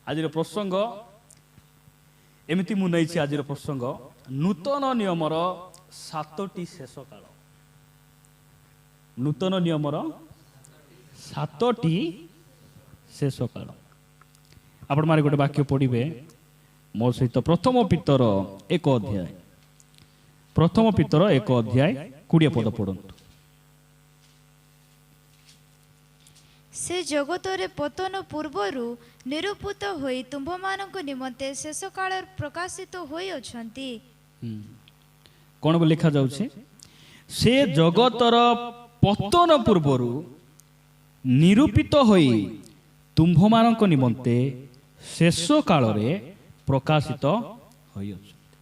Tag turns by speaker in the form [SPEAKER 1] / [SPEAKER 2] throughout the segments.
[SPEAKER 1] ଆଜିର ପ୍ରସଙ୍ଗ ଏମିତି ମୁଁ ନେଇଛି। ଆଜିର ପ୍ରସଙ୍ଗ ନୂତନ ନିୟମର 7ଟି ଶେଷ କାଳ। ନୂତନ ନିୟମର 7ଟି ଶେଷ କାଳ। ଆପଣମାନେ ଗୋଟେ ବାକ୍ୟ ପଢ଼ିବେ ମୋ ସହିତ। ପ୍ରଥମ ପିତର 1 ଅଧ୍ୟାୟ, ପ୍ରଥମ ପିତର 1 ଅଧ୍ୟାୟ 20 ପଦ ପଢ଼ନ୍ତୁ।
[SPEAKER 2] ସେ ଜଗତରେ ପତନ ପୂର୍ବରୁ ନିରୂପିତ ହୋଇ ତୁମ୍ଭମାନଙ୍କ ନିମନ୍ତେ ଶେଷ କାଳରେ ପ୍ରକାଶିତ ହୋଇଅଛନ୍ତି।
[SPEAKER 1] କ'ଣ ଲେଖା ଯାଉଛି? ସେ ଜଗତର ପତନ ପୂର୍ବରୁ ନିରୂପିତ ହୋଇ ତୁମ୍ଭମାନଙ୍କ ନିମନ୍ତେ ଶେଷ କାଳରେ ପ୍ରକାଶିତ ହୋଇଅଛନ୍ତି।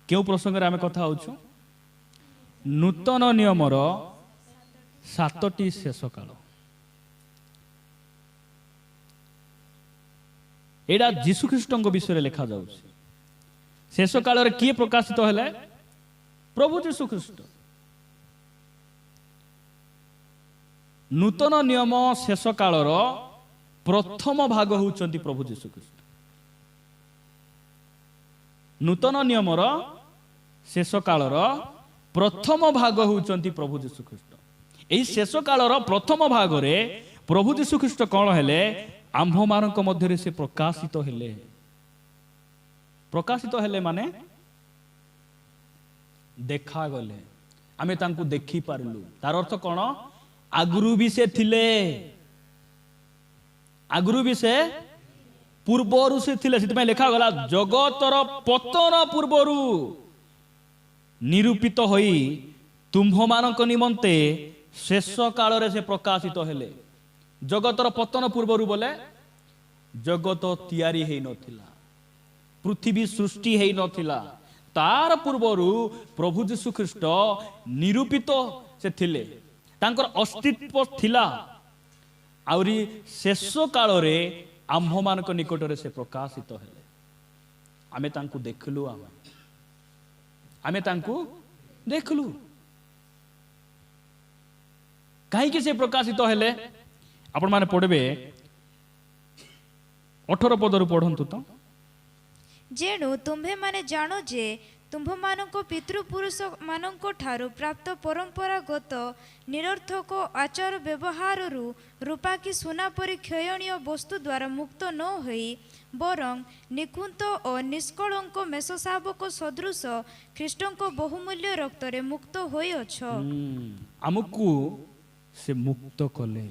[SPEAKER 1] କେଉଁ ପ୍ରସଙ୍ଗରେ ଆମେ କଥା ହେଉଛୁ? ନୂତନ ନିୟମର 7ଟି ଶେଷ କାଳ। ଏଇଟା ଯୀଶୁଖ୍ରୀଷ୍ଟଙ୍କ ବିଷୟରେ ଲେଖାଯାଉଛି। ଶେଷ କାଳରେ କିଏ ପ୍ରକାଶିତ ହେଲେ? ପ୍ରଭୁ ଯୀଶୁଖ୍ରୀଷ୍ଟ। ନୂତନ ନିୟମ ଶେଷ କାଳର ପ୍ରଥମ ଭାଗ ହେଉଛନ୍ତି ପ୍ରଭୁ ଯୀଶୁଖ୍ରୀଷ୍ଟ। ନୂତନ ନିୟମର ଶେଷ କାଳର ପ୍ରଥମ ଭାଗ ହେଉଛନ୍ତି ପ୍ରଭୁ ଯୀଶୁଖ୍ରୀଷ୍ଟ। ଏହି ଶେଷ କାଳର ପ୍ରଥମ ଭାଗରେ ପ୍ରଭୁ ଯୀଶୁଖ୍ରୀଷ୍ଟ କ'ଣ ହେଲେ? ଆମ୍ଭମାନଙ୍କ ମଧ୍ୟରେ ସେ ପ୍ରକାଶିତ ହେଲେ। ପ୍ରକାଶିତ ହେଲେ ମାନେ ଦେଖାଗଲେ, ଆମେ ତାଙ୍କୁ ଦେଖିପାରିଲୁ। ତାର ଅର୍ଥ କ'ଣ? ଆଗରୁ ବି ସେ ଥିଲେ, ଆଗରୁ ବି ସେ ପୂର୍ବରୁ ସେ ଥିଲେ। ସେଥିପାଇଁ ଲେଖାଗଲା ଜଗତର ପତନ ପୂର୍ବରୁ ନିରୂପିତ ହୋଇ ତୁମ୍ଭମାନଙ୍କ ନିମନ୍ତେ ଶେଷ କାଳରେ ସେ ପ୍ରକାଶିତ ହେଲେ। ଜଗତର ପତନ ପୂର୍ବରୁ ବୋଲେ ଜଗତ ତିଆରି ହେଇନଥିଲା, ପୃଥିବୀ ସୃଷ୍ଟି ହେଇନଥିଲା। ତାର ପୂର୍ବରୁ ପ୍ରଭୁ ଯୀଶୁଖ୍ରୀଷ୍ଟ ନିରୂପିତ ସେ ଥିଲେ, ତାଙ୍କର ଅସ୍ତିତ୍ୱ ଥିଲା। ଆହୁରି ଶେଷ କାଳରେ ଆମ୍ଭମାନଙ୍କ ନିକଟରେ ସେ ପ୍ରକାଶିତ ହେଲେ। ଆମେ ତାଙ୍କୁ ଦେଖିଲୁ, ଆମେ ତାଙ୍କୁ ଦେଖିଲୁ। କାହିଁକି ସେ ପ୍ରକାଶିତ ହେଲେ? ଆପଣମାନେ ପଢ଼ିବେ 18 ପଦରୁ ପଢ଼ନ୍ତୁ ତ।
[SPEAKER 2] ଯେଣୁ ତୁମ୍ଭେମାନେ ଜାଣ ଯେ ତୁମ୍ଭମାନଙ୍କ ପିତୃପୁରୁଷ ମାନଙ୍କ ଠାରୁ ପ୍ରାପ୍ତ ପରମ୍ପରାଗତ ନିରର୍ଥକ ଆଚାର ବ୍ୟବହାରରୁ ରୂପା କି ସୁନା ପରି କ୍ଷୟଣୀୟ ବସ୍ତୁ ଦ୍ୱାରା ମୁକ୍ତ ନ ହୋଇ ବରଂ ନିକୁନ୍ତ ଓ ନିଷ୍କଳଙ୍କ ମେଷଶାବକ ସଦୃଶ ଖ୍ରୀଷ୍ଟଙ୍କ ବହୁମୂଲ୍ୟ ରକ୍ତରେ ମୁକ୍ତ ହୋଇଅଛ।
[SPEAKER 1] ଆମକୁ ସେ ମୁକ୍ତ କଲେ।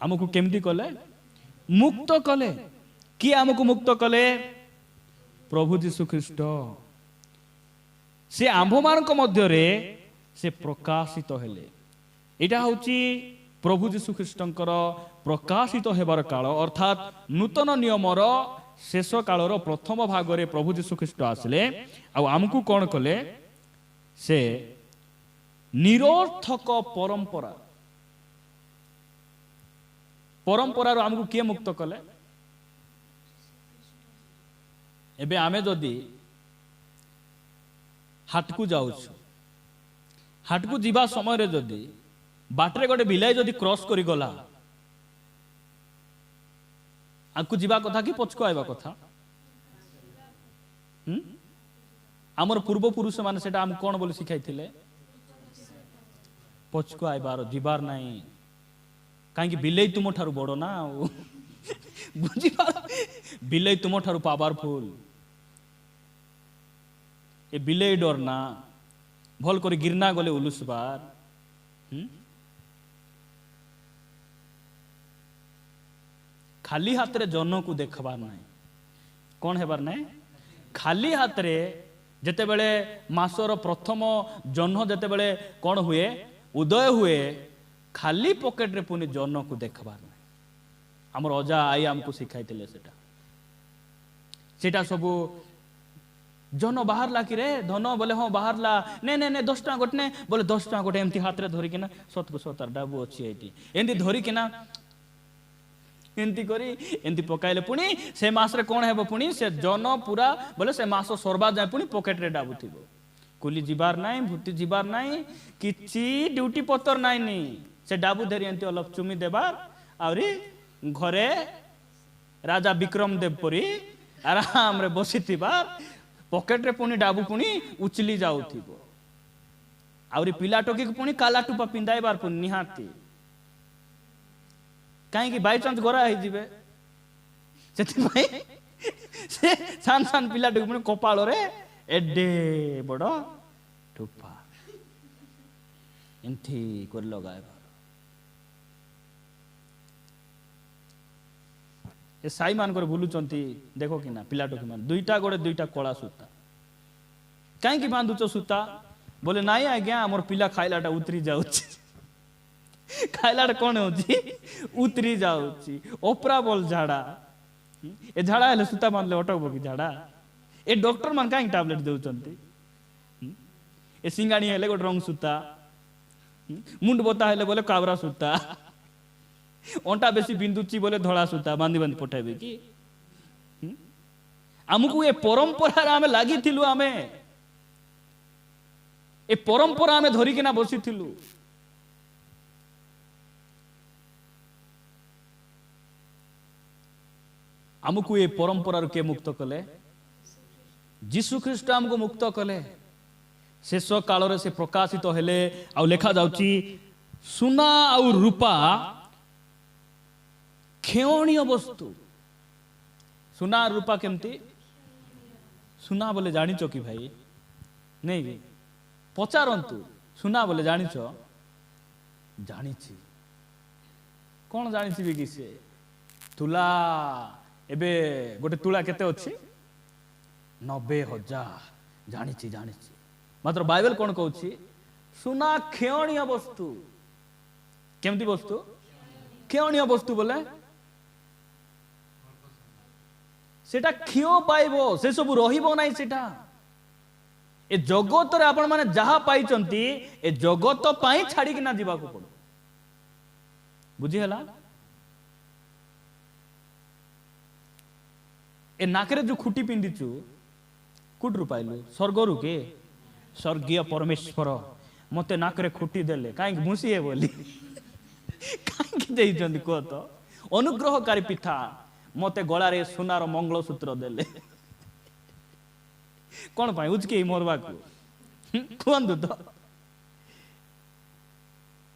[SPEAKER 1] ଆମକୁ କେମିତି କଲେ? ମୁକ୍ତ କଲେ। କିଏ ଆମକୁ ମୁକ୍ତ କଲେ? ପ୍ରଭୁ ଯୀଶୁଖ୍ରୀଷ୍ଟ। ସେ ଆମ୍ଭମାନଙ୍କ ମଧ୍ୟରେ ସେ ପ୍ରକାଶିତ ହେଲେ। ଏଇଟା ହେଉଛି ପ୍ରଭୁ ଯୀଶୁଖ୍ରୀଷ୍ଟଙ୍କର ପ୍ରକାଶିତ ହେବାର କାଳ, ଅର୍ଥାତ୍ ନୂତନ ନିୟମର ଶେଷ କାଳର ପ୍ରଥମ ଭାଗରେ ପ୍ରଭୁ ଯୀଶୁଖ୍ରୀଷ୍ଟ ଆସିଲେ। ଆଉ ଆମକୁ କ'ଣ କଲେ? ସେ ନିରର୍ଥକ ପରମ୍ପରାରୁ ଆମକୁ କିଏ ମୁକ୍ତ କଲେ? ଏବେ ଆମେ ଯଦି ହାଟକୁ ଯାଉଛୁ, ହାଟକୁ ଯିବା ସମୟରେ ଯଦି ବାଟରେ ଗୋଟେ ବିଲେଇ ଯଦି କ୍ରସ୍ କରିଗଲା, ଆଗକୁ ଯିବା କଥା କି ପଛକୁ ଆଇବା କଥା? ଆମର ପୂର୍ବପୁରୁଷ ମାନେ ସେଟା ଆମକୁ କ'ଣ ବୋଲି ଶିଖାଇଥିଲେ? ପଛକୁ ଆଇବାର, ଯିବାର ନାହିଁ। କାହିଁକି? ବିଲେଇ ତୁମ ଠାରୁ ବଡ଼ ନା, ଆଉ ବୁଝିପାର, ବିଲେଇ ତୁମ ଠାରୁ ପାୱାରଫୁଲ। ଏ ବିଲେଇ ଡର ନା, ଭଲ କରି ଗିର୍ନା ଗଲେ ଉଲୁସବାର। ଖାଲି ହାତରେ ଜହ୍ନକୁ ଦେଖବାର ନାହିଁ। କ'ଣ ହେବାର ନାହିଁ? ଖାଲି ହାତରେ ଯେତେବେଳେ ମାସର ପ୍ରଥମ ଜହ୍ନ ଯେତେବେଳେ କ'ଣ ହୁଏ? ଉଦୟ ହୁଏ। ଖାଲି ପକେଟରେ ପୁଣି ଜହ୍ନକୁ ଦେଖବାର ନାହିଁ। ଆମର ଅଜା ଆଈ ଆମକୁ ଶିଖାଇଥିଲେ ସେଟା ସବୁ। ଜହ୍ନ ବାହାରିଲା କି ରେ ଧନ ବୋଲେ, ହଁ ବାହାରିଲା, ନେ 10 ଟଙ୍କା ଗୋଟେ ନେ ବୋଲେ 10 ଟଙ୍କା ଗୋଟେ ଏମିତି ହାତରେ ଧରିକିନା, ସତକୁ ସତାର ଡାବୁ ଅଛି ଏଇଠି, ଏମିତି ଧରିକିନା ଏମିତି କରି ଏମିତି ପକାଇଲେ ପୁଣି ସେ ମାସରେ କ'ଣ ହେବ? ପୁଣି ସେ ଜହ୍ନ ପୁରା ବୋଲେ ସେ ମାସ ସର୍ବା ଯାଏ ପୁଣି ପକେଟରେ ଡାବୁଥିବ। କୁଲି ଯିବାର ନାହିଁ, ଭୂତି ଯିବାର ନାହିଁ, କିଛି ଡ୍ୟୁଟି ପତର ନାଇଁନି। ସେ ଡାବୁ ଧରି ଏମିତି ଅଲପ ଚୁମି ଦେବାର, आउरी घरे राजा विक्रम देव परी आराम रे बसी पॉकेट रे पुणी डाबू पुणी उचली जाउथिबो आउरी पिला टोकी पुणी काला टुपा पिंदाइबार पुणी निहाती कहीं बाई चांस गोरा है जीवे से सान सान पिला टोकी पुणी कपाल रे एडे बड़ टुपा एंथी कर लगाए ए साई मान कर बुलुचंती देखो कि ना पिला टोकी मान दुईटा गोड़े दुईटा कला सूता कहीं बांधुच सूता बोले नाई आज्ञा मोर पिला खाइलाटा उतरी जाउची खाइलाटा कौन होची उतरी जाउची ओपरा बोल झाड़ा ए झाड़ा हेले सूता बांधले अटकबो कि झाड़ा ए डॉक्टर मान कहीं टैबलेट देउचंती ए सिंगाणी हेले गोटे रंग सूता मुंड बता हेले बोले काबरा सूता अंटा बेसी बिंदुची बोले धड़ा सूता बांधी बांधी पठाइबे कि आमको ये परंपरा आमे लागी थिलु आमे ए परंपरा आमे धरी किना बसी थिलु आमको ये परंपरा के मुक्त कले जीशु ख्रीष्ट आमको मुक्त कले शेष काल रे से प्रकाशित हेले आ लेखा जाउची सुना आ रूपा खेणीय वस्तु सुना रूपा केमती सुना बोले जानिच कि भाई नहीं कि पचारंतु सुना बोले जानिच जानिछि कौन जानिछि कि से तुला एबे गोटे तुला केते अछि 90,000 जानिछि जानिछि मात्र बाइबल कौन कहछि सुना खेणीय वस्तु केमती वस्तु खेणीय वस्तु बोले सेटा क्षीण पाइबो से सब रहिबो नाही सेटा ए जगत रे आपण माने जहा पाइचंती ए जगत पाई छाड़ी किना जीवा को पड़ो बुझी हला ए नाकरे जो खुटी पिंदिचु कुडरु पाइलु स्वर्गरु के स्वर्गीय परमेश्वर मते नाकरे खुटी देले काई मुसी हे बोली काई देइचंदी को तो अनुग्रहकारी पिता मते गलारे सुनार मंगलसूत्र देले कौन पाई उचके मोरबा को कहंदु तो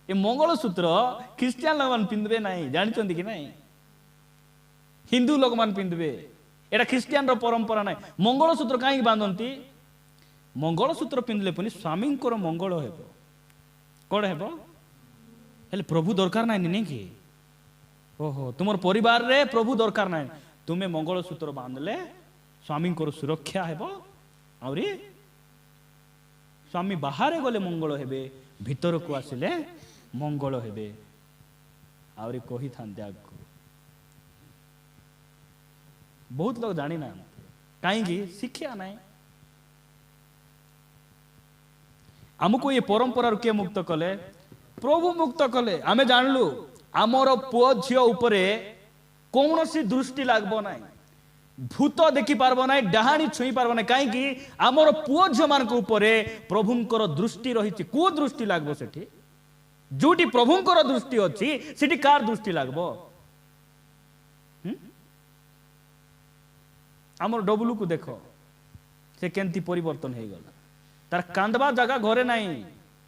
[SPEAKER 1] ए मंगलसूत्र क्रिश्चियन लोग मान पिंदबे नाही जानचंदी कि नाही हिंदू लोग मान पिंदबे एटा क्रिश्चियन रो परंपरा नाही मंगलसूत्र काई बांधंती मंगलसूत्र पिंदले पनि स्वामी को मंगल हेबो कोन हेबो हेले प्रभु दरकार नाही नी कि ओहो तुमर परिवार रे प्रभु दरकार नाही तुमे मंगलसूत्र बांधले स्वामी को सुरक्षा हेबो आउरी स्वामी बाहर गले मंगल हेबे भीतर को आसिले मंगल हेबे आउरी कही थांते आगु बहुत लोग जानी ना कहीं शिक्षा नहीं आमको ये परंपरा के मुक्त कले प्रभु मुक्त कले आमे जानलु आमर पुओ झियो उपरे कौन सी दृष्टि लागबो नाही भूत देखि पारबो नाही डाहाणी छुई पारबो नाही काई आमर पुओ झियो मान को उपरे प्रभुंकर दृष्टि रहिछि को दृष्टि लागबो सेठी जोटी प्रभुंकर दृष्टि अछि सेठी कार दृष्टि लागबो आमर डबलू को देखो से केंती परिवर्तन हे गला तार कांदबा जगह घरे नाही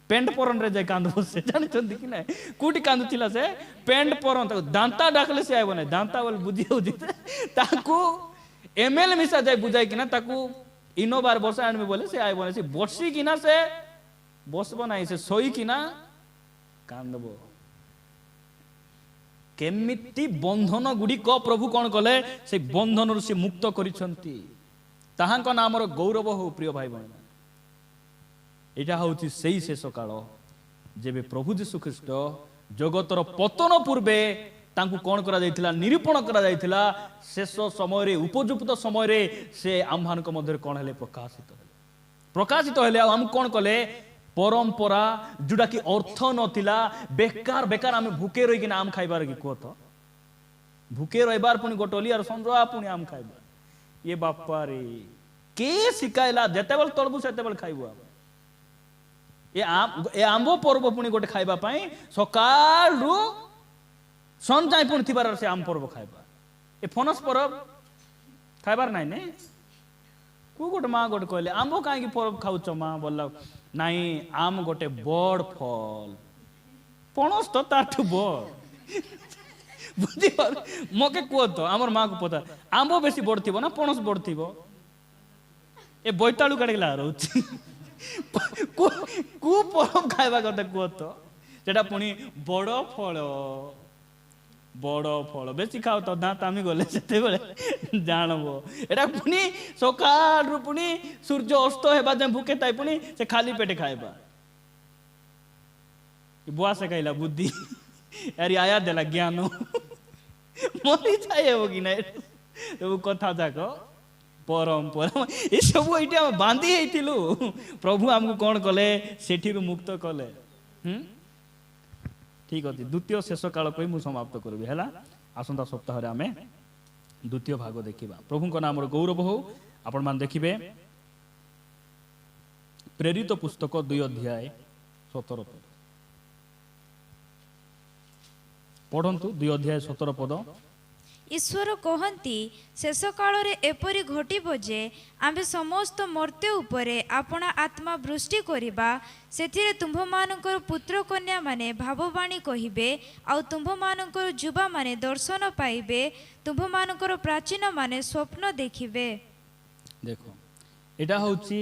[SPEAKER 1] पेंट परन रे जाय कांदबो से जानि चंदी कि नाही कोठी कांदुतिला से पेंट परन त दांता डाकले से आइबो नाही दांता बोल बुझी होजी ताकू एमएल मिसा जाय बुझाई कि ना ताकू इनो बार बसा आनबे बोले से आइबो नाही से बसी कि ना से बसबो नाही से सोई कि ना कांदबो केमिति बंधन गुड़िक प्रभु कौन कले से बंधन से मुक्त करिसंती ताहांको नामर गौरव हो प्रिय भाई बहन एटा होची सेही शेष काल जेबे प्रभु यीशु ख्रीष्ट जगतर पतन पूर्वे तांकु कौन करा जायतिला निरूपण करा जायतिला शेष समय रे उपयुक्त समय रे से आम्हान को मध्य कौन हेले प्रकाशित हेले हम कौन कले परंपरा जोड़ा कि अर्थ नथिला बेकार बेकार आम भूके रही आम खाइबार कि कह तो भूके रहीबार पुणी गोटली और संजवा पुणी आम खाइबार ये बापा रे के शिकायला जेते बेल तळबु सेते बेल खाइबु ए आंबो पर्व पुणी गोटे खाइबा पई सकाळ रु सन जाए पुणी थिबार से आम पर्व खाइबा ए फनस पर्व खाइबार नाଇଁ ने को गोटे माँ गोटे कहले आंब कहीं पर्व खाऊच माँ बोला नाई आम गोटे बड़ फल पणस तो ताठू बड़ बुझी मके कह तो आमर माँ को पता आंब बेसी बड़ थी ना पणस बड़ थी ए बोईतालू काटिकला रोच को पर्व खाइबा कथा कह तो सेटा पुणी बड़ फल बेसी खाओ तो दाँत आमी गले से जानब एटा पुणी सकाल पुणी सूर्य अस्त हेबा जे भूखे ताई पुणी से खाली पेटे खाइबा बुआ से कहला बुद्धि यार आया देला ज्ञान मरी जाए कि ना सब कथा जाक परंपरा ये सब ये बांधी होइथिलु प्रभु हमको कौन कले सेठी मुक्त कले ठीक अच्छे द्वितीय शेष काल को मुझे समाप्त करी है आसंता सप्ताह आम द्वितीय भाग देखा प्रभु नाम गौरव हो आपण मान देखिए प्रेरित पुस्तक 2 अध्याय 17 पद पढ़ंतु 2 अध्याय 17 पद
[SPEAKER 2] ईश्वर कहती शेष काल एपरी घटिब जे आम्भे समस्त मर्त्य उपरे आपणा आत्मा वृष्टि करिबा सेथिरे तुम्भमानकर पुत्र कन्या माने भाववाणी कहिबे आउ तुम्भमानकर युवा माने दर्शन पाइबे तुम्भमानकर प्राचीन माने स्वप्न देखिबे।
[SPEAKER 1] देखो एटा होची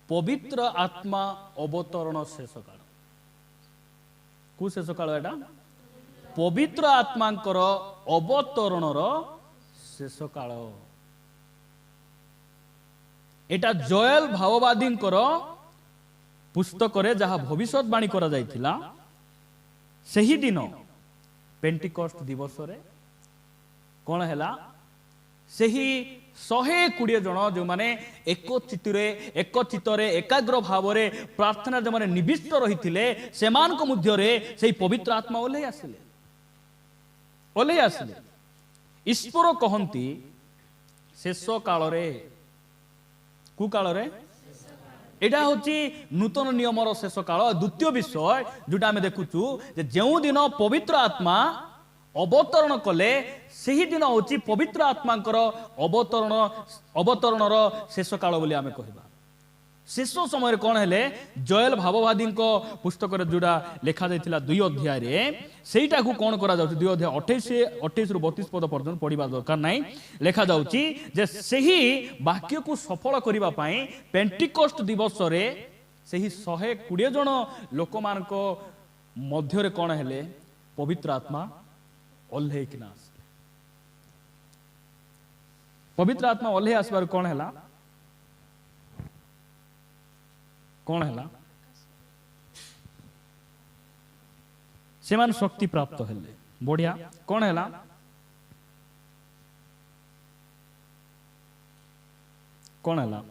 [SPEAKER 1] पवित्र आत्मा अवतरण शेष काल को शेष काल एटा पवित्र आत्मांकर अवतरणर शेष काल एटा जोएल भाववादींकर पुस्तक रे जहाँ भविष्यवाणी करा जाइथिला सही दिन पेंटिकस्ट दिवस रे कौन हैला सही 120 जन जो माने एकचित्तरे एकाग्र भाव प्रार्थना जो माने निविष्ट रही से मध्य से पवित्र आत्मा ओल्हे आसिले ईश्वर कहती शेष काल कु काल एटा होची नूतन नियमर शेष काल द्वितीय विषय जोटा आम देखुचु जो दिन पवित्र आत्मा अवतरण कले सही दिन होची पवित्र आत्मांकर अवतरणर शेष काल बोली आमे कहबा। शेष समय कौन है जोएल भाववादी पुस्तक जोड़ा लिखा जाइथिला 2 अध्याय रे सेटा को कौन करा जाउछि 2 अध्याय 28 रु 32 पद पर्यंत पढ़िबा दरकार नाही लिखा जाउछि जे सही वाक्य को सफल करिबा पई पेंटिकस्ट दिवस रे सही 120 जन लोक मानक मध्य रे कौन है पवित्र आत्मा ओल्हे किना पवित्र आत्मा ओल्हे आसबार कौन है कौन है से मान शक्ति प्राप्त हेले बढ़िया कौन है कौन है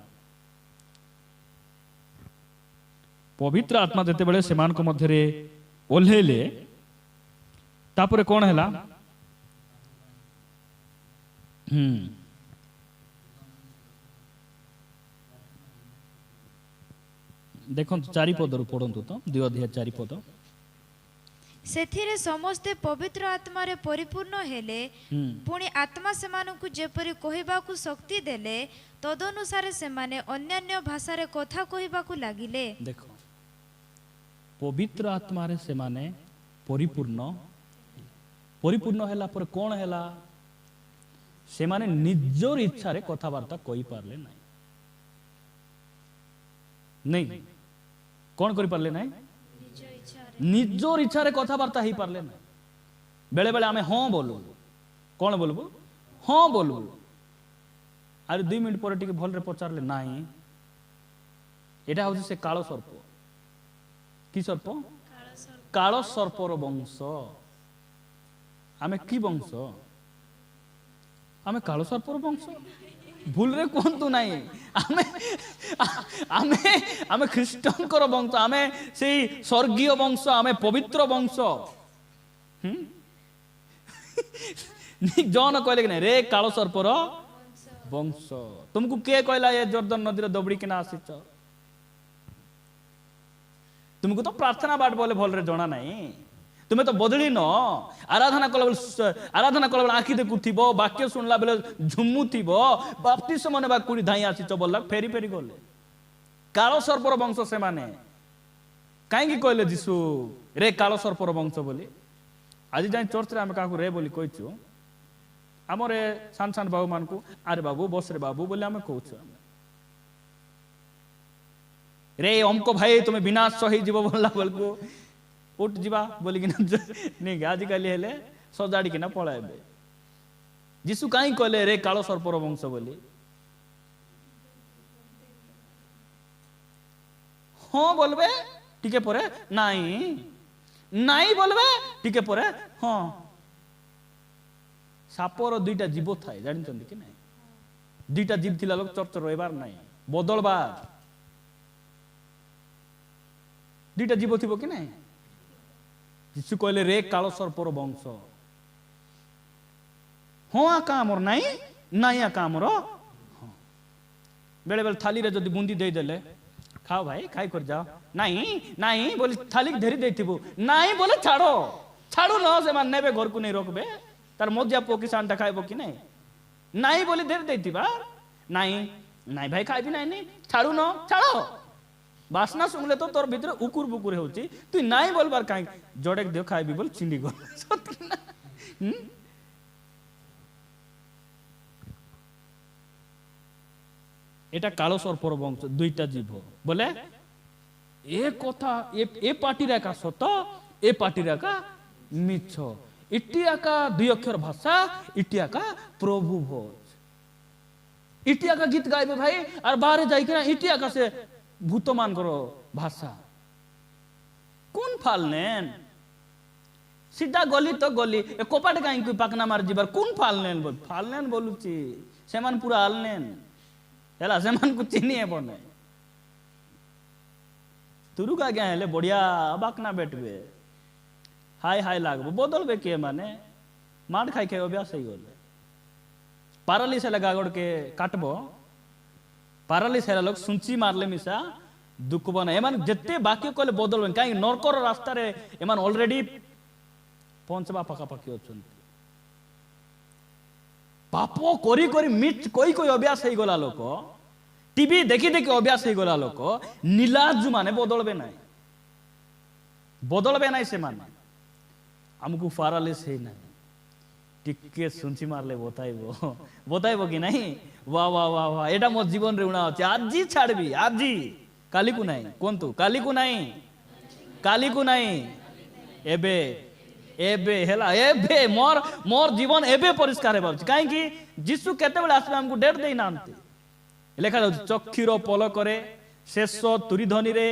[SPEAKER 1] पवित्र आत्मा देते बेले से मान को मध्य ओल्हेले तापरे कौन है देखो 4 पद पढ़ंतु तो 2 अध्याय 4 पद
[SPEAKER 2] सेथिरे समस्ते पवित्र आत्मा रे परिपूर्ण हेले पुणी आत्मा सेमानकु जेपरि कहिबाकु शक्ति देले तदनुसारे सेमाने अन्यान्य भाषा रे कथा कहिबाकु लागिले।
[SPEAKER 1] देखो पवित्र आत्मा रे सेमाने परिपूर्ण हैला पर कोन हैला सेमाने निजर इच्छा रे कथावार्ता कहि पारले नहीं कौन कर पारले नहीं निजर इच्छा रे कथावार्ता ही पारले नहीं बेले बेले आमे हाँ बोलू कौन बोलबू हाँ बोलू अरे 2 मिनट पर टिके भल रे पचारले नहीं एटा होछि से कालो सर्प की सर्प कालो सर्पर वंश आमे की वंश आमे कालो सर्पर वंश भूल रे कहतु नहीं आमे आमे आमे ख्रीष्टान कर वंश आमे से स्वर्गीय वंश आमे पवित्र वंश जन कहले कि नहीं रे कालो सर्पर वंश तुमको के कहला ये जर्दन नदी रे दबड़ी के ना आसीच तुमको तो प्रार्थना बाट बोले भल रे जना नहीं तुमे तो बदली न आराधना कला आखि देखुब वाक्य शुणला बेले झुमुब बाप्तिस्म नेबा कुड़ी धाई आसीच बोल फेरी फेरी गले काल सर्पर वंश से माने कहीं कहले जीशु रे काल सर्पर वंश बोली आज जाए चर्च रे आम क्या रे बोली कहचु आमर सान सान बाबू मान को अरे बाबू बस रे बाबू बोले आम कहूँ रे अमको भाई तुम्हें विनाश हो जीव बोलला बेल को उठ जीवा बोलिकी नहीं आजिकल हेले सजाड़ी किना पलाइबे जीशु कहीं कहले रे काल सर्पर वंश बोली हाँ बोलबे टिके परे नाई नाई बोलबे टिके परे हाँ सापर दुईटा जीव थाए जानते कि नहीं दुईटा जीव थिला लोक चर्च रहिबार नहीं बदलबार दुईटा जीव थिबो कि नहीं जीशु कहले रे काल सर्पर वंश हाँ आका आमर नाई नाई आका आमर बेले बेले थाली रे जदि बुंदी दे देले खाओ भाई खाई कर जाओ नहीं नहीं बोले थाली धरी देथिबो नहीं बोले छाड़ो छाड़ू न से मान नेबे घर को नहीं रोकबे तार मजा पोकी सांटा खाइबो कि नहीं नहीं बोले धरी देथिबा नहीं नहीं भाई खाइबी नहीं छाड़ू न छाड़ो बासना सुनले तो तोर भीतर उकुर बुकुर होची तू नहीं बोलबार काई जोड़े दियो खाइबी बोल चिंडी गो এটা কালো সর্পর বংশ দুইটা জীব বলে এ কথা এ পার্টির একা সত এ পার্টির একা মিছ ইটি একা দুই অক্ষর ভাষা ইটি একা প্রভু ভোজ ইটি একা গীত গাইবে ভাই আর বাহারে যাই কিনা ইটি একা সে ভূতমান করো ভাষা কোন ফাল নেন सीधा गली तो गली कोपाट कहीं कोई पाकना मार जीवार कौन फाल नेन बोलुची सेमान पूरा आल नेन हेला सेमान को चिनी है बने तुरु का क्या हेले बढ़िया बाकना बैठबे हाय हाय लागबो बदलबे के माने मार खाई खाई अभ्यास ही गले पारालिस हेले गागड़ के काटबो पारालिस हेला लोग सुंची मारले मिसा दुख बना एमान जत्ते बाकी कहले बदलबे काई नरकर रास्ता रे एमान ऑलरेडी पहुंचबा पाखापाखि अछंती पाप करी करी मिच कोई कोई अभ्यास हो गला लोक टीवी देखी देखी अभ्यास हो गला लोक नीलाजु माने बदलबे नाई से माने हमको फारालिस है ना टिके सुनची मारले बताइबो कि नहीं वाह वाह वाह वाह एटा मो जीवन रे उणा अछि आजी छाड़बी आजी काली को नहीं कोंतु काली को नहीं एबे एबे हेला एबे मोर मोर जीवन एबे परिष्कार हे बाबू काहे कि जीसु केते बेले आसबे हमको डेट देई नांती लेखा जाउ चक्षुर पलकरे शेष तुरी ध्वनि रे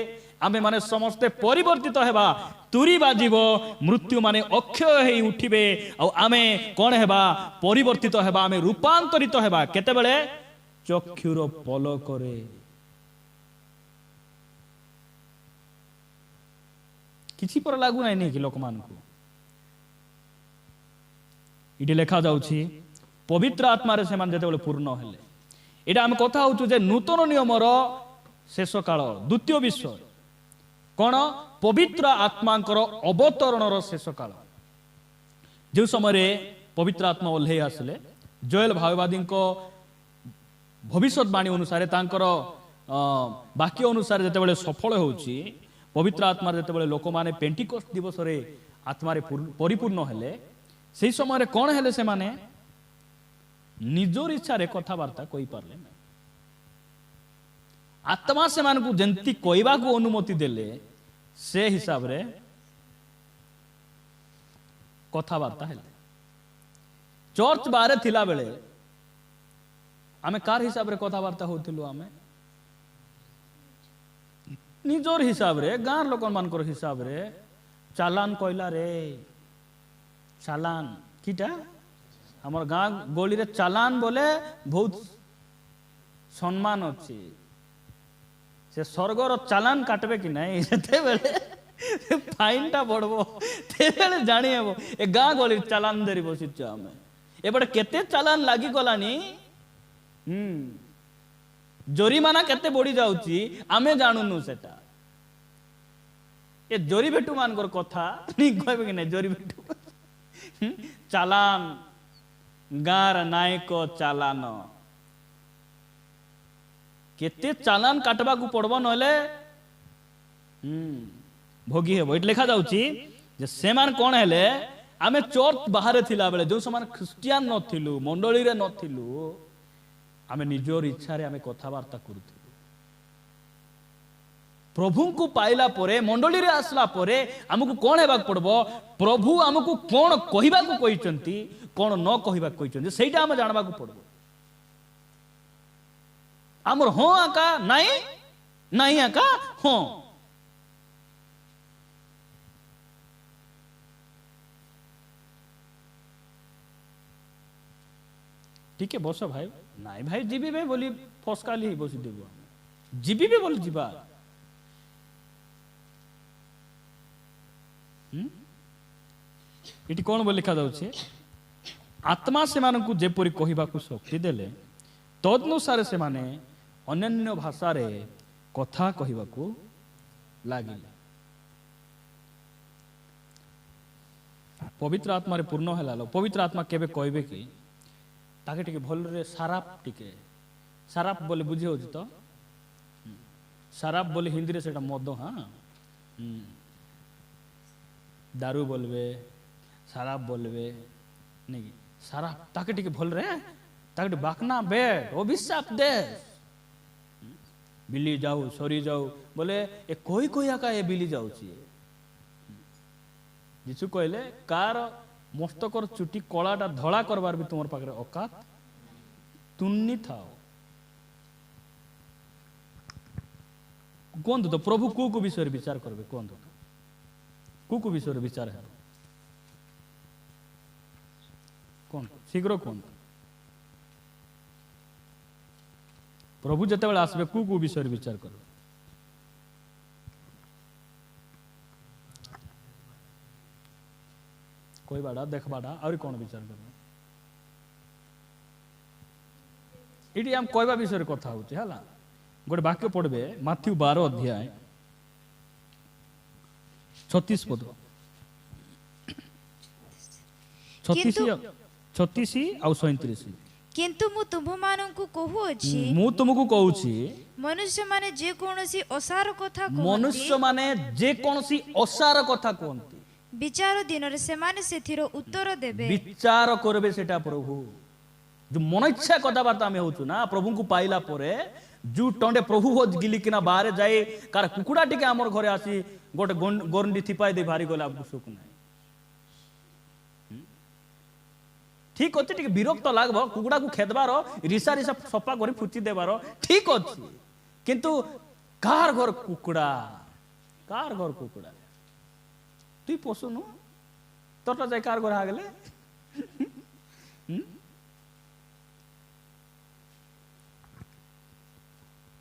[SPEAKER 1] आमे माने समस्ते परिवर्तित हेबा तुरी बाजिब मृत्यु माने अक्षय हेई उठिबे आ आमे कोन हेबा परिवर्तित हेबा आमे रूपांतरित हेबा केते बेले चक्षुर पलकरे किछि पर लागू नै नै कि लोक मान को इटी लेखा जाउछि पवित्र आत्मा रे सेमान जेते बेले पूर्ण हेले एटा हम कथा होछु जे नूतन नियमर शेष काल द्वितीय विश्व कोन पवित्र आत्मांकर अवतरणर शेष काल जो समय पवित्र आत्मा ओल्हे आसले जोएल भाववादी भविष्यवाणी अनुसार तांकर वाक्य अनुसार जेते बेले सफल होछि पवित्र आत्मा जेते बेले लोक माने पेंटिकोस्ट दिवस रे आत्मा रे परिपूर्ण हेले से समय कौन हेले से माने निजोर इच्छा रे कथावार्ता कोई पारले ना आत्मा से मान को जंती कोइबा को अनुमति देले से हिसाब रे कथावार्ता हेले चर्च बारे थिला बेले आमे कार हिसाब रे कथावार्ता होथिलु आमे निजोर हिसाब रे गार लोक मानकर हिसाब रे चालान कोइला रे चालान कीटा हमर गाँ गली रे चालान बोले बहुत सम्मान अच्छी से स्वर्गर चालान काटबे कि नहीं से बेले फाइन टा बढ़बो ते बेले जानी हेबो ए गाँ गली चालान धरी बसिछ आमे एबडे केते चालान लागी गलानी जोरीमाना केते बढ़ी जाउची आमे जानुनु सेटा ए जोरी भेटू मानकर कथा नहीं कहबे कि नहीं जोरी भेटू चालान गार नायक चालान केते चालान काटबा को पड़बो नले भोगी हेबो एट लिखा जाउची जे सेमान कोन हेले आमे चर्च बाहर थिला बेले जो समान ख्रिस्टियन नथिलु मंडली रे नथिलु आमे निजोर इच्छा रे आमे कथा वार्ता करूथिलु प्रभु को पाइला परे मंडली रे आसला परे हमकु कोन हेबा पड़बो प्रभु हमकु कोन कहिबा को कहिचंती कोन न कहिबा कहिचंती सेटा हम जानबा को पड़बो हमर हो आका नाही नाही आका हो ठीक है बस भाई नाई भाई जीबी भाई बोली फसकाली बसी देबो जीबी भी बोली जीबा इटी कौन बोल लिखा जाउछे आत्मा से मानकु जेपरि कहिबा को शक्ति देले तदनुसार से माने अन्य भाषा रे कथा कहिबा को लागिले पवित्र आत्मा रे पूर्ण हेलालो पवित्र आत्मा केबे कहबे कि ताके टिके भल रे साराप बोले बुझे होछ तो साराप बोले हिंदी रे सेटा मद हां दारू बोलबे साराप बोलबे नहीं साराप ताके टिके भल रे ताके बाकना बेड अभिशाप दे बिली जाऊ सरी जाऊ बोले ए कोई कोई आका ए बिली जाउची जिसु कहले कार मस्तकर चुटी कलाटा धड़ा करबार भी तुम पाखे औकात तुन्नी थाओ कहतु तो प्रभु को विषय विचार करबे कहतु तो को विषय विचार है कौन शीघ्र कौन प्रभु जते बेले आसबे को विषय विचार करबे कोई बाड़ा देख बाड़ा और कौन विचार कर इटी हम कहवा विषय कथा होचे हला गोटे वाक्य पढ़बे माथ्यू 12 अध्याय 36 पद 36 और 37
[SPEAKER 2] किंतु मु तुम माननकु कहू अछि
[SPEAKER 1] मु तुमको कहूची
[SPEAKER 2] मनुष्य माने जे कोनोसी असार कथा कहନ୍ତି
[SPEAKER 1] मनुष्य माने जे कोनोसी असार कथा कहନ୍ତି
[SPEAKER 2] विचार दिन रे से माने सेथिरो उत्तर देबे
[SPEAKER 1] विचार करबे सेटा प्रभु जो मन इच्छा कथाबार्ता आम हो ना प्रभु को पाइला परे जू टंडे प्रभु हो गिली किना बाहर जाए कार कुकुड़ा टिके आमर घरे आसी गोटे गोरंडी थिपाई दे भारी गला सुख ना ठीक अच्छे टिके विरक्त लागबो कुकुड़ा को खेदबार रिसा रिसा सफा कर फुची देबार ठीक अच्छे किंतु कार घर कुकुड़ा तुई पोसुनु तोटा जाए कार घर आगले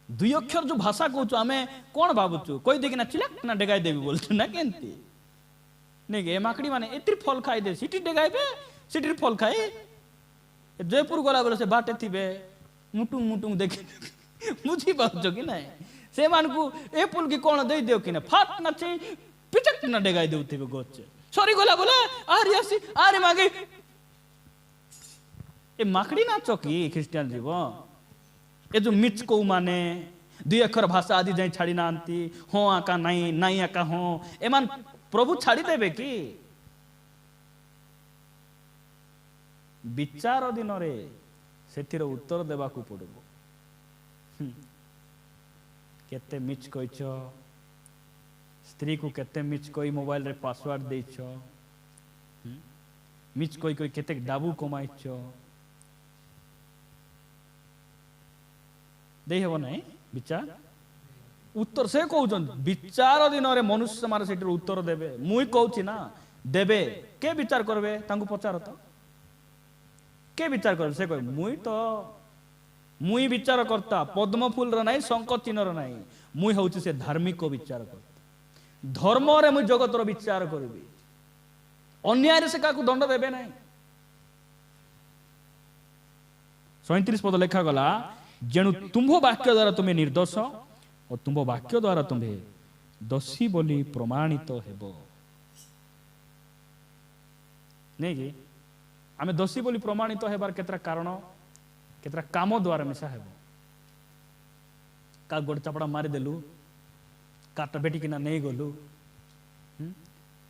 [SPEAKER 1] दुई अक्षर जो भाषा कहूँ आम कौन भावुचु कही देखना चिलक ना डेगाई देवी बोलचु ना केंती नहीं ए माकड़ी माने एतिर फल खाई दे सिटी डेगाइबे सिटी फल खाए जयपुर गला बेले से बाटे थिबे मुटुंग मुटुंग देखे बुझी पाउछ कि ना से मान को ए पुल की कौन दे दियो कि ना फाट ना चे पिचक ना डेगाई देउथिबे गोच सॉरी गला बोले आरे आसी आरे मागे ए माकड़ी ना चौकी ख्रिस्टियन जीव ए जो मिच को माने दुई अक्षर भाषा आदि जाई छाड़ी नांती हो आका नहीं नहीं आका हो एमान प्रभु छाड़ी देबे कि विचार दिन रे सेतिर उत्तर देबा को पड़बो केते मिच कहिछ स्त्री को केते मिच कोई मोबाइल रे पासवर्ड देछ मिच कोई कोई केते डाबू कमाइछ दे हेबो नहीं विचार उत्तर से कहउछन विचार दिन रे मनुष्य मारे सेटर उत्तर देबे मुई कहउछि ना देबे के विचार करबे तांको पचार तो के विचार करबे से कह मुई विचार करता पद्म फूल रो नहीं शंख चिन्ह रो नहीं मुई होउछि से धार्मिक विचार करता धर्म रे मुई जगत रो विचार करबी अन्याय रे से काकू दंड देबे नहीं 37 पद लिखा गला जेणु तुम्भो वाक्य द्वारा तुम्हें निर्दोष और तुम्भो वाक्य द्वारा तुम्हें ଦୋଷୀ ବୋଲି ପ୍ରମାଣିତ ହେବ। ନାଇଁ କି ଆମେ ଦୋଷୀ ବୋଲି ପ୍ରମାଣିତ ହେବାର କେତେଟା କାରଣ, କେତେଟା କାମ ଦ୍ୱାରା ମିଶା ହେବ। କାହା ଗୋଟେ ଚାପଡ଼ା ମାରିଦେଲୁ, କାରଟା ବେଟିକିନା ନେଇଗଲୁ,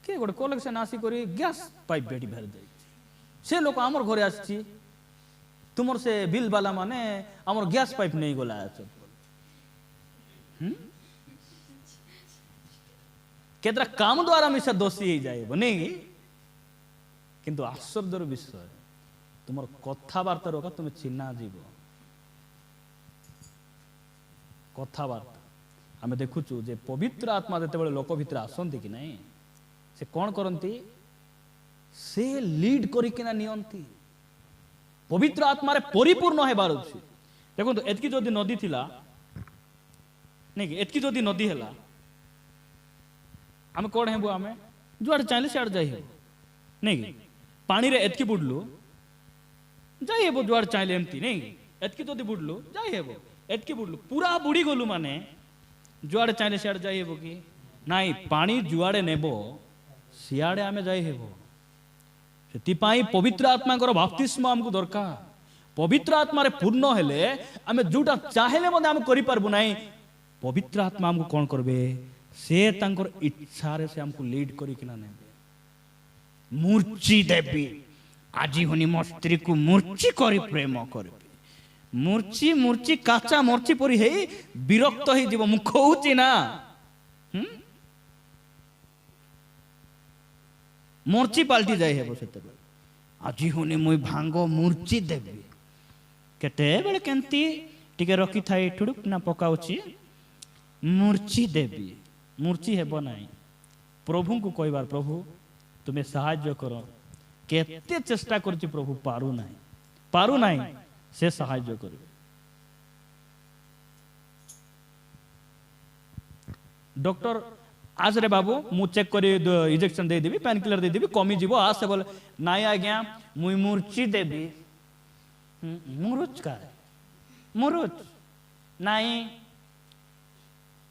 [SPEAKER 1] କିଏ ଗୋଟେ କଲେକ୍ସନ ଆସିକରି ଗ୍ୟାସ୍ ପାଇପ୍ ବେଟି ବାହାରି ଯାଇଛି, ସେ ଲୋକ ଆମର ଘରେ ଆସିଛି, ତୁମର ସେ ବିଲ୍ ବାଲା ମାନେ ଆମର ଗ୍ୟାସ୍ ପାଇପ୍ ନେଇଗଲା। କେତେଟା କାମ ଦ୍ୱାରା ମିଶା ଦୋଷୀ ହେଇଯାଏ ନାଇଁ କି? କିନ୍ତୁ ଆଶ୍ଚର୍ଯ୍ୟର ବିଷୟ, ତୁମର କଥାବାର୍ତ୍ତା ରୋକା ତୁମେ ଚିହ୍ନା ଯିବ। କଥାବାର୍ତ୍ତା ଆମେ ଦେଖୁଛୁ ଯେ ପବିତ୍ର ଆତ୍ମା ଯେତେବେଳେ ଲୋକ ଭିତରେ ଆସନ୍ତି କି ନାହିଁ, ସେ କ'ଣ କରନ୍ତି? ସେ ଲିଡ୍ କରିକିନା ନିଅନ୍ତି। ପବିତ୍ର ଆତ୍ମାରେ ପରିପୂର୍ଣ୍ଣ ହେବାର ଅଛି। ଦେଖନ୍ତୁ ଏତିକି ଯଦି ନଦୀ ଥିଲା ନାଇଁ କି, ଏତିକି ଯଦି ନଦୀ ହେଲା, ଆମେ କ'ଣ ହେବୁ? ଆମେ ଯୁଆଡ଼େ ଚାହିଁଲେ ସିଆଡ଼େ ଯାଇ ହେବ ନାଇଁ କି? ପାଣିରେ ଏତିକି ବୁଡ଼ିଲୁ ଯାଇ ହେବ ଯୁଆଡ଼େ ଚାହିଁଲେ, ଏମିତି ନାଇଁ କି? ଏତିକି ଯଦି ବୁଡ଼ିଲୁ ଯାଇ ହେବ, ଏତିକି ବୁଡ଼ିଲୁ ପୁରା ବୁଡ଼ି ଗଲୁ ମାନେ ଯୁଆଡ଼େ ଚାହିଁଲେ ସିଆଡ଼େ ଯାଇ ହେବ କି ନାଇଁ? ପାଣି ଯୁଆଡ଼େ ନେବ ସିଆଡ଼େ ଆମେ ଯାଇ ହେବ। ସେଥିପାଇଁ ପବିତ୍ର ଆତ୍ମାଙ୍କର ବାପ୍ତିସ୍ମ ଆମକୁ ଦରକାର। ପବିତ୍ର ଆତ୍ମାରେ ପୂର୍ଣ୍ଣ ହେଲେ ଆମେ ଯୋଉଟା ଚାହିଁଲେ ମଧ୍ୟ ଆମେ କରିପାରିବୁ ନାହିଁ। ପବିତ୍ର ଆତ୍ମା ଆମକୁ କ'ଣ କରିବେ? ସେ ତାଙ୍କର ଇଚ୍ଛାରେ ସେ ଆମକୁ ଲିଡ୍ କରିକିନା ନେବେ। ମୂର୍ଚ୍ଛି ଦେବି, ଆଜି ହୁନି ମୋ ସ୍ତ୍ରୀକୁ ମୂର୍ଚ୍ଛି କରି ପ୍ରେମ କରିବି। ମୂର୍ଚ୍ଛି ମୂର୍ଚ୍ଛି କାଚା ମୂର୍ଚ୍ଛି ପରି ହେଇ ବିରକ୍ତ ହେଇଯିବ। ମୁଁ କହୁଛି ନା, ମୂର୍ଚ୍ଛି ପାଲଟି ଯାଇ ହେବ। ସେତେବେଳେ ଆଜି ହୁନି ମୁଇଁ ଭାଙ୍ଗ ମୂର୍ଚ୍ଛି ଦେବି। କେତେବେଳେ କେମିତି ଟିକେ ରଖିଥାଏ, ଠୁଡୁକ୍ ନା ପକାଉଛି, ମୂର୍ଚ୍ଛି ଦେବି। ମୂର୍ଚ୍ଛି ହେବ ନାହିଁ। ପ୍ରଭୁଙ୍କୁ କହିବାର, ପ୍ରଭୁ ତୁମେ ସାହାଯ୍ୟ କର। କେତେ ଚେଷ୍ଟା କରୁଛି ପ୍ରଭୁ, ପାରୁନାହିଁ, ସେ ସାହାଯ୍ୟ କରିବେ। ଡକ୍ଟର ଆସରେ ବାବୁ, ମୁଁ ଚେକ୍ କରି ଇଞ୍ଜେକ୍ସନ ଦେଇଦେବି, ପେନ୍ କିଲର ଦେଇଦେବି, କମିଯିବ। ଆସେ ବୋଲେ ନାଇଁ ଆଜ୍ଞା ମୁଇଁ ମୂର୍ଚ୍ଛି ଦେବି। ମୁରୁଚ ନାଇଁ,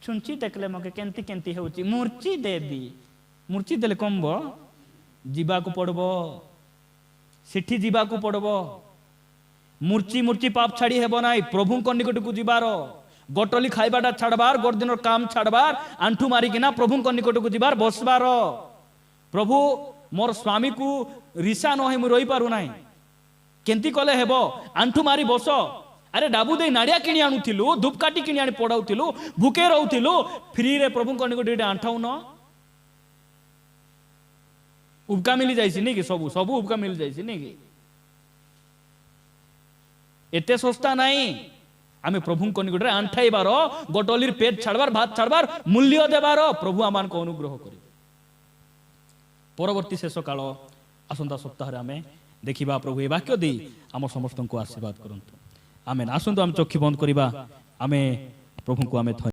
[SPEAKER 1] ଛୁଞ୍ଚି ଦେଖିଲେ ମକେ କେମିତି କେମିତି ହେଉଛି, ମୂର୍ଚ୍ଛି ଦେବି। ମୂର୍ଚ୍ଛି ଦେଲେ କମବ, ଯିବାକୁ ପଡବ, ସେଠି ଯିବାକୁ ପଡବ। ମୂର୍ଚ୍ଛି ପାପ ଛାଡ଼ି ହେବ ନାହିଁ। ପ୍ରଭୁଙ୍କ ନିକଟକୁ ଯିବାର, ଗୋଟଲି ଖାଇବାଟା ଛାଡ଼ବାର, ଗୋଟେ ଦିନର କାମ ଛାଡ଼ବାର, ଆଣ୍ଠୁ ମାରିକିନା ପ୍ରଭୁଙ୍କ ନିକଟକୁ ଯିବାର, ବସବାର। ପ୍ରଭୁ ମୋର ସ୍ୱାମୀକୁ ରିସା ନହେଇ ମୁଁ ରହିପାରୁ ନାହିଁ, କେମିତି କଲେ ହେବ? ଆଣ୍ଠୁ ମାରି ବସ। ଆରେ ଡାବୁ ଦେଇ ନାଡ଼ିଆ କିଣି ଆଣୁଥିଲୁ, ଧୂପକାଠି କିଣି ଆଣି ପଡ଼ାଉଥିଲୁ, ଭୁକେ ରହୁଥିଲୁ, ଫ୍ରିରେ ପ୍ରଭୁଙ୍କ ନିକଟରେ ଆଣ୍ଠାଉନ। ଉବକା ମିଳି ଯାଇଛି ନାଇଁ କି? ସବୁ ଉବକା ମିଳି ଯାଇଛି ନାଇଁ କି? ଏତେ ଶସ୍ତା ନାହିଁ। ଆମେ ପ୍ରଭୁଙ୍କ ନିକଟରେ ଆଣ୍ଠାଇବାର, ଗୋଟଲିର ପେଟ ଛାଡ଼ବାର, ଭାତ ଛାଡ଼ବାର, ମୂଲ୍ୟ ଦେବାର। ପ୍ରଭୁ ଆମମାନଙ୍କୁ ଅନୁଗ୍ରହ କରିବେ। ପରବର୍ତ୍ତୀ ଶେଷ କାଳ ଆସନ୍ତା ସପ୍ତାହରେ ଆମେ ଦେଖିବା। ପ୍ରଭୁ ଏ ବାକ୍ୟ ଦେଇ ଆମ ସମସ୍ତଙ୍କୁ ଆଶୀର୍ବାଦ କରନ୍ତୁ। ଆମେନ୍। ଆସନ୍ତୁ ଆମେ ଚକ୍ଷୁ ବନ୍ଦ କରିବା, ଆମେ ପ୍ରଭୁଙ୍କୁ ଆମେ